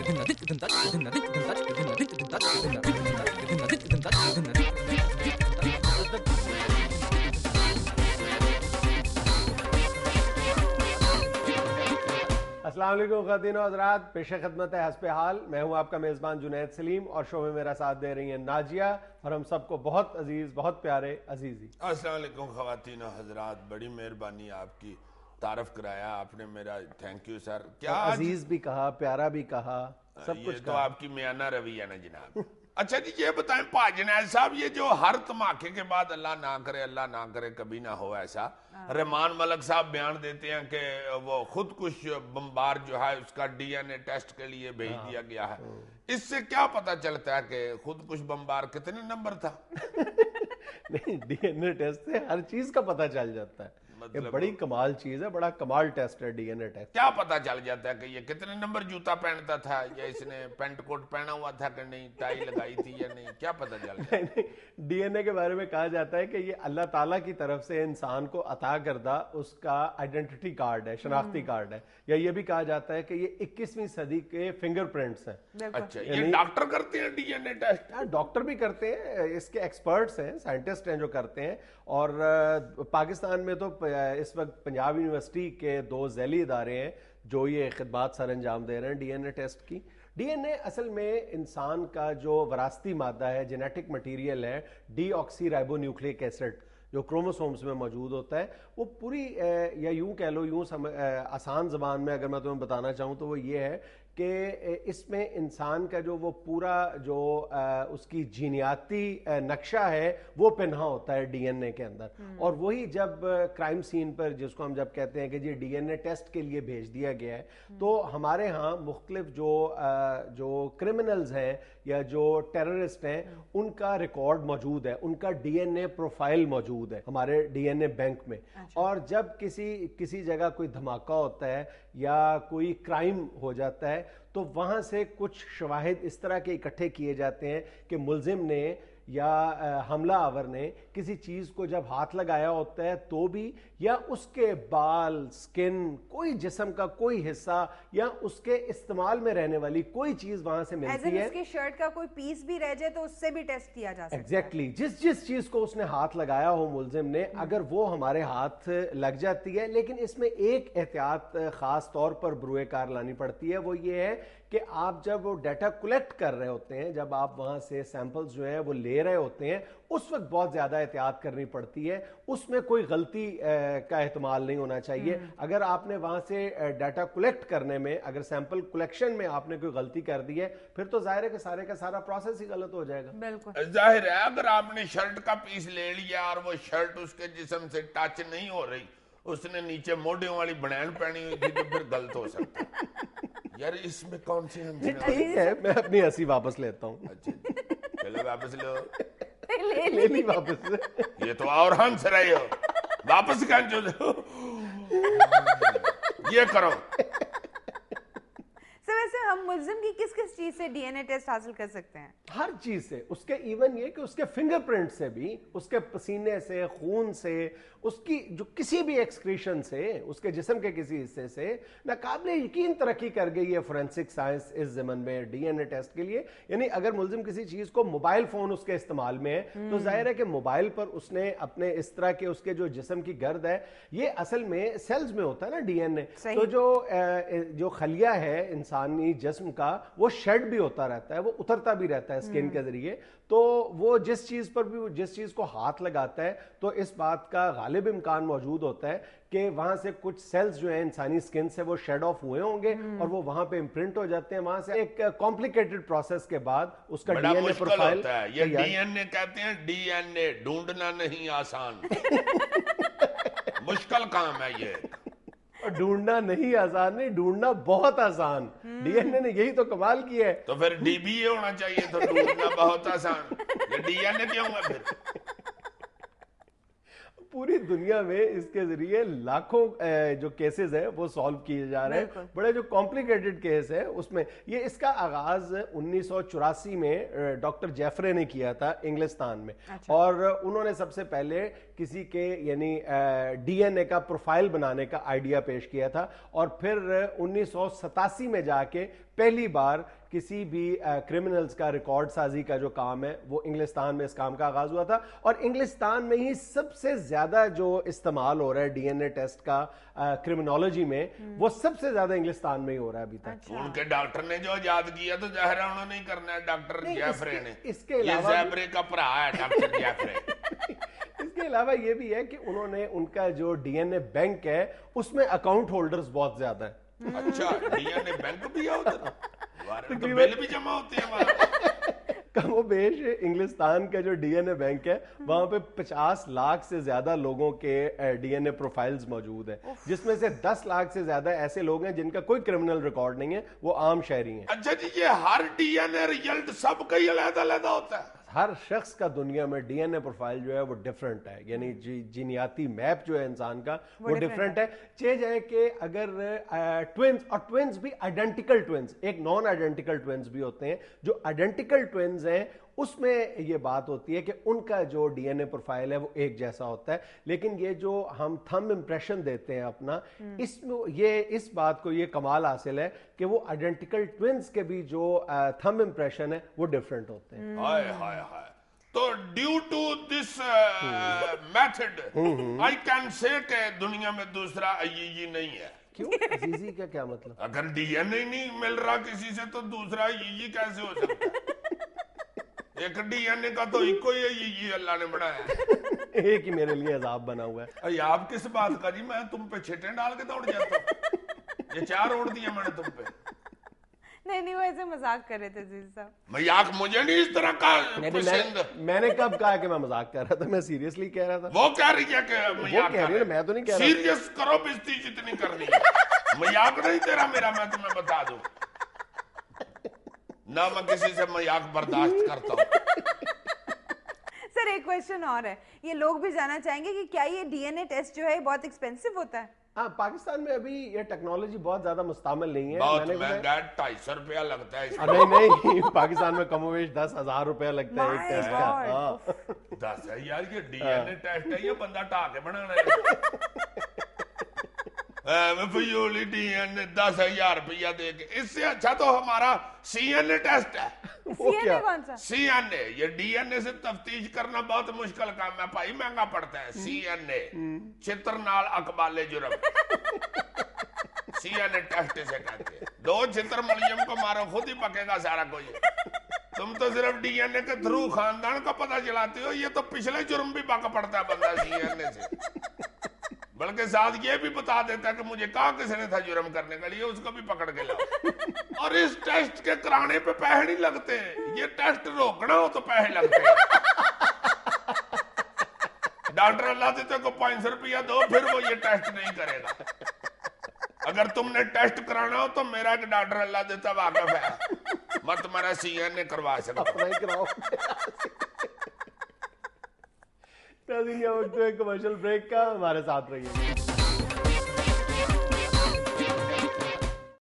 السلام علیکم خواتین و حضرات، پیش خدمت ہے حسب حال. میں ہوں آپ کا میزبان جنید سلیم اور شو میں میرا ساتھ دے رہی ہیں ناجیہ اور ہم سب کو بہت عزیز، بہت پیارے عزیزی. السلام علیکم خواتین و حضرات، بڑی مہربانی آپ کی، تعارف کرایا آپ نے میرا، تھینک یو سر. کیا عزیز بھی کہا، پیارا بھی کہا، سب کچھ تو آپ کی میانہ روی ہے نا جناب. اچھا جی یہ بتائیں پا جنید صاحب، یہ جو ہر دھماکے کے بعد اللہ نہ کرے کبھی نہ ہو ایسا، رحمان ملک صاحب بیان دیتے ہیں کہ وہ خودکش بمبار جو ہے اس کا ڈی این اے ٹیسٹ کے لیے بھیج دیا گیا ہے. اس سے کیا پتا چلتا ہے کہ خودکش بمبار کتنے نمبر تھا؟ نہیں، ڈی این اے ٹیسٹ سے ہر چیز کا پتہ چل جاتا ہے. یہ بڑی کمال چیز ہے، بڑا کمال ٹیسٹ ہے ڈی این اے ٹیسٹ. کیا پتا چل جاتا ہے کہ یہ کتنے نمبر جوتا پہنتا تھا، یا اس نے پینٹ کوٹ پہنا ہوا تھا کہ نہیں، ٹائی لگائی تھی یا نہیں، کیا پتا چل جاتا ہے؟ ڈی این اے کے بارے میں کہا جاتا ہے کہ یہ اللہ تعالیٰ کی طرف سے انسان کو عطا کردہ اس کا آئیڈینٹی کارڈ ہے، شناختی کارڈ ہے. یا یہ بھی کہا جاتا ہے کہ یہ 21ویں صدی کے فنگر پرنٹس ہیں. اچھا، یہ ڈاکٹر کرتے ہیں D N A test? Doctor بھی کرتے ہیں، اس کے ایکسپرٹس ہیں، سائنٹسٹ ہیں جو کرتے ہیں. اور پاکستان میں تو اس وقت پنجاب یونیورسٹی کے 2 ذیلی ادارے ہیں جو یہ خدمات سر انجام دے رہے ہیں ڈی این اے ٹیسٹ کی. ڈی این اے اصل میں انسان کا جو وراثتی مادہ ہے، جینیٹک مٹیریل ہے، ڈی آکسی رائبو نیوکلیک ایسڈ جو کروموسومز میں موجود ہوتا ہے، وہ پوری یا یوں کہہ لو، یوں آسان زبان میں اگر میں تمہیں بتانا چاہوں تو وہ یہ ہے کہ اس میں انسان کا جو وہ پورا جو اس کی جینیاتی نقشہ ہے وہ پنہا ہوتا ہے ڈی این اے کے اندر. اور وہی جب کرائم سین پر، جس کو ہم جب کہتے ہیں کہ جی ڈی این اے ٹیسٹ کے لیے بھیج دیا گیا ہے، تو ہمارے ہاں مختلف جو کرمنلز ہیں یا جو ٹیررسٹ ہیں ان کا ریکارڈ موجود ہے، ان کا ڈی این اے پروفائل موجود ہے ہمارے ڈی این اے بینک میں. اور جب کسی جگہ کوئی دھماکہ ہوتا ہے یا کوئی کرائم ہو جاتا ہے تو وہاں سے کچھ شواہد اس طرح کے اکٹھے کیے جاتے ہیں کہ ملزم نے یا حملہ آور نے کسی چیز کو جب ہاتھ لگایا ہوتا ہے تو بھی، یا اس کے بال، سکن، کوئی جسم کا کوئی حصہ یا اس کے استعمال میں رہنے والی کوئی چیز وہاں سے ملتی ہے. اس کی شرٹ کا کوئی پیس بھی رہ جائے تو اس سے بھی ٹیسٹ کیا جا سکتا ہے. ایگزیکٹلی، جس چیز کو اس نے ہاتھ لگایا ہو ملزم نے، اگر وہ ہمارے ہاتھ لگ جاتی ہے. لیکن اس میں ایک احتیاط خاص طور پر بروئے کار لانی پڑتی ہے، وہ یہ ہے کہ آپ جب وہ ڈیٹا کلیکٹ کر رہے ہوتے ہیں، جب آپ وہاں سے سیمپلز جو ہیں وہ لے رہے ہوتے ہیں، اس وقت بہت زیادہ احتیاط کرنی پڑتی ہے. اس میں کوئی غلطی کا احتمال نہیں ہونا چاہیے. اگر آپ نے وہاں سے ڈیٹا کلیکٹ کرنے میں، اگر سیمپل کلیکشن میں آپ نے کوئی غلطی کر دی ہے، پھر تو ظاہر ہے کہ سارے کا سارا پروسیس ہی غلط ہو جائے گا. بالکل ظاہر ہے اگر آپ نے شرٹ کا پیس لے لیا اور وہ شرٹ اس کے جسم سے ٹچ نہیں ہو رہی، اس نے نیچے موڈیوں والی بنین پہنی ہوئی تھی، تو پھر غلط ہو سکتا ہے. یار اس میں کون سی ہم ٹھیک ہے، میں اپنی ہنسی واپس لیتا ہوں. اچھا چلو واپس لو، لے لی واپس. یہ تو اور ہنس رہے ہو، واپس کھینچو. یہ کرو. ویسے ہم ملزم کی کس چیز سے ڈی این اے ٹیسٹ حاصل کر سکتے ہیں؟ ہر چیز سے. اس کے ایون یہ کہ اس کے فنگر پرنٹ سے بھی، اس کے پسینے سے، خون سے، اس کی جو کسی بھی ایکسکریشن سے، اس کے جسم کے کسی حصے سے. ناقابل یقین ترقی کر گئی ہے فورینسک سائنس اس زمن میں ڈی این اے ٹیسٹ کے لیے. یعنی اگر ملزم کسی چیز کو، موبائل فون اس کے استعمال میں ہے، تو ظاہر ہے کہ موبائل پر اس نے اپنے اس طرح کے اس کے جو جسم کی گرد ہے، یہ اصل میں سیلز میں ہوتا ہے نا ڈی این اے. تو جو خلیہ ہے انسانی جسم کا، وہ شیڈ بھی ہوتا رہتا ہے، وہ اترتا بھی رہتا ہے اسکن کے ذریعے. تو وہ جس چیز کو ہاتھ لگاتا ہے، تو اس بات کا غالب امکان موجود ہوتا ہے کہ وہاں سے کچھ سیلز جو ہیں انسانی سکن سے وہ شیڈ آف ہوئے ہوں گے اور وہ وہاں پہ امپرنٹ ہو جاتے ہیں. وہاں سے ایک کمپلیکیٹڈ پروسیس کے بعد اس کا ڈی این اے پروفائل ہوتا ہے. یہ ڈی این اے کہتے ہیں، ڈی این اے ڈھونڈنا نہیں آسان، مشکل کام ہے یہ. ڈھونڈنا نہیں آسان، نہیں، ڈھونڈنا بہت آسان. ڈی این اے نے یہی تو کمال کیا ہے. تو پھر ڈی بی اے ہونا چاہیے، تو ڈھونڈنا بہت آسان. یہ ڈی این اے کیوں ہے پھر؟ پوری دنیا میں اس کے ذریعے لاکھوں جو کیسز ہیں وہ سالو کیے جا رہے ہیں. بڑے جو کمپلیکیٹڈ کیس ہے اس میں یہ اس کا آغاز 1984 میں ڈاکٹر جیفرے نے کیا تھا انگلستان میں. اور انہوں نے سب سے پہلے کسی کے یعنی ڈی این اے کا پروفائل بنانے کا آئیڈیا پیش کیا تھا. اور پھر 1987 میں جا کے پہلی بار کسی بھی کرمنلز کا ریکارڈ سازی کا جو کام ہے وہ انگلستان میں اس کام کا آغاز ہوا تھا, اور انگلستان میں ہی سب سے زیادہ جو استعمال ہو رہا ہے ڈی این اے ٹیسٹ کا کرمنالوجی میں, وہ سب سے زیادہ انگلستان میں ہی ہو را ہے ابھی تک. ان کے ڈاکٹر نے جو ایجاد کیا تو ظاہر ہے انہوں نے ہی کرنا ہے, ڈاکٹر جیفرے نے. اس کے یہ علاوہ زیبرے کا بھرا ہے ڈاکٹر جیفرے. اس کے علاوہ یہ بھی ہے کہ انہوں نے ان کا جو ڈی این اے بینک ہے اس میں اکاؤنٹ ہولڈرز بہت زیادہ ہیں. اچھا, ڈی این اے بینک بھی ہے ادھر, تو بل بھی جمع ہوتے ہیں وہاں. کم و بیش انگلستان کا جو ڈی این اے بینک ہے وہاں پہ 50 لاکھ سے زیادہ لوگوں کے ڈی این اے پروفائلز موجود ہیں, جس میں سے 10 لاکھ سے زیادہ ایسے لوگ ہیں جن کا کوئی کرمنل ریکارڈ نہیں ہے, وہ عام شہری ہیں. اچھا جی, یہ ہر ڈی این اے ریزلٹ سب کا ہی علیحدہ علیحدہ ہوتا ہے؟ ہر شخص کا دنیا میں ڈی این اے پروفائل جو ہے وہ ڈیفرنٹ ہے, یعنی جینیاتی میپ جو ہے انسان کا وہ ڈیفرنٹ ہے. چینج ہے کہ اگر ٹوینز, اور ٹوینز بھی آئیڈینٹیکل ٹوینز, ایک نان آئیڈینٹیکل ٹوینز بھی ہوتے ہیں, جو آئیڈینٹیکل ٹوینز ہیں اس میں یہ بات ہوتی ہے کہ ان کا جو ڈی این اے پروفائل ہے وہ ایک جیسا ہوتا ہے. لیکن یہ جو ہم تھم امپریشن دیتے ہیں اپنا, اس میں یہ اس بات کو یہ کمال حاصل ہے کہ وہ آئیڈینٹیکل ٹوینز کے بھی جو تھم امپریشن ہے وہ ڈیفرنٹ ہوتے ہیں. ہائے ہائے ہائے. تو due to this method I can say کہ دنیا میں دوسرا عزیزی نہیں ہے. کیوں عزیزی کا کیا مطلب؟ اگر ڈی این اے نہیں مل رہا کسی سے تو دوسرا عزیزی کیسے ہو سکتا ہے؟ ایک ڈی این اے کا تو ایک ہی عزیزی اللہ نے بنایا ہے, ایک ہی میرے لیے عذاب بنا ہوا ہے. آپ کس بات کا جی, میں تم پہ چھٹیں ڈال کے دوڑ جاتا ہوں, یہ 4 اوڑ دیا میں نے تم پہ. نہیں وہ ایسے مذاق کر رہے تھے عزیز صاحب. مذاق مجھے نہیں اس طرح کا پسند. میں نے کب کہا کہ میں مذاق کر رہا تھا, میں سیریسلی کہہ رہا تھا. وہ کہہ رہی ہے کہ وہ کہہ رہی ہے, میں تو نہیں کہہ رہا. سیریس کرو بستی جتنی کرنی ہے, مذاق نہیں تیرا میرا, میں تمہیں بتا دوں نہ میں کسی سے مذاق برداشت کرتا ہوں. سر ایک کویشچن اور ہے, یہ لوگ بھی جاننا چاہیں گے کہ کیا یہ ڈی این اے ٹیسٹ جو ہے بہت ایکسپینسو ہوتا ہے؟ ہاں, پاکستان میں ابھی یہ ٹیکنالوجی بہت زیادہ مستعمل نہیں ہے. بہت مہنگا ہے, 250 روپیہ لگتا ہے. نہیں, پاکستان میں کم و بیش 10,000 روپیہ لگتا ہے ایک ٹیسٹ کا. 10 ہے یار, یہ ڈی این اے ٹیسٹ ہے, یہ بندہ ٹا کے بنانا ہے. فیولی ڈی این اے 10,000 روپیہ دے کے, اس سے اچھا تو ہمارا سی این اے ٹیسٹ ہے. سی این اے کون سا؟ سی این اے, یہ ڈی این اے سے تفتیش کرنا بہت مشکل کام ہے بھائی, مہنگا پڑتا ہے. سی این اے, چتر نال اقبال جرم, سی این اے ٹیسٹ سے کہتے ہیں. 2 چتر ملیم کو مارو, خود ہی پکے گا سارا کوئی. تم تو صرف ڈی این اے کے تھرو خاندان کا پتہ چلاتے ہو, یہ تو پچھلے جرم بھی پکا پڑتا ہے بندہ سی این اے سے, بلکہ ساتھ یہ بھی بتا دیتا ہے کہ مجھے کہا کس نے تھا جرم کرنے کے لیے, اس کو بھی پکڑ کے لاؤ. اور اس ٹیسٹ کے کرانے پہ پیسے نہیں لگتے ہیں, یہ ٹیسٹ روکنا ہو تو پیسے لگتے ہیں. ڈاکٹر اللہ دیتے کو 500 روپیہ دو, پھر وہ یہ ٹیسٹ نہیں کرے گا. اگر تم نے ٹیسٹ کرانا ہو تو میرا ایک ڈاکٹر اللہ دیتا واقف ہے, میں تمہارا سی این اے کروا سکتا ہوں. وقت ہے کمرشل بریک کا, ہمارے ساتھ رہیے.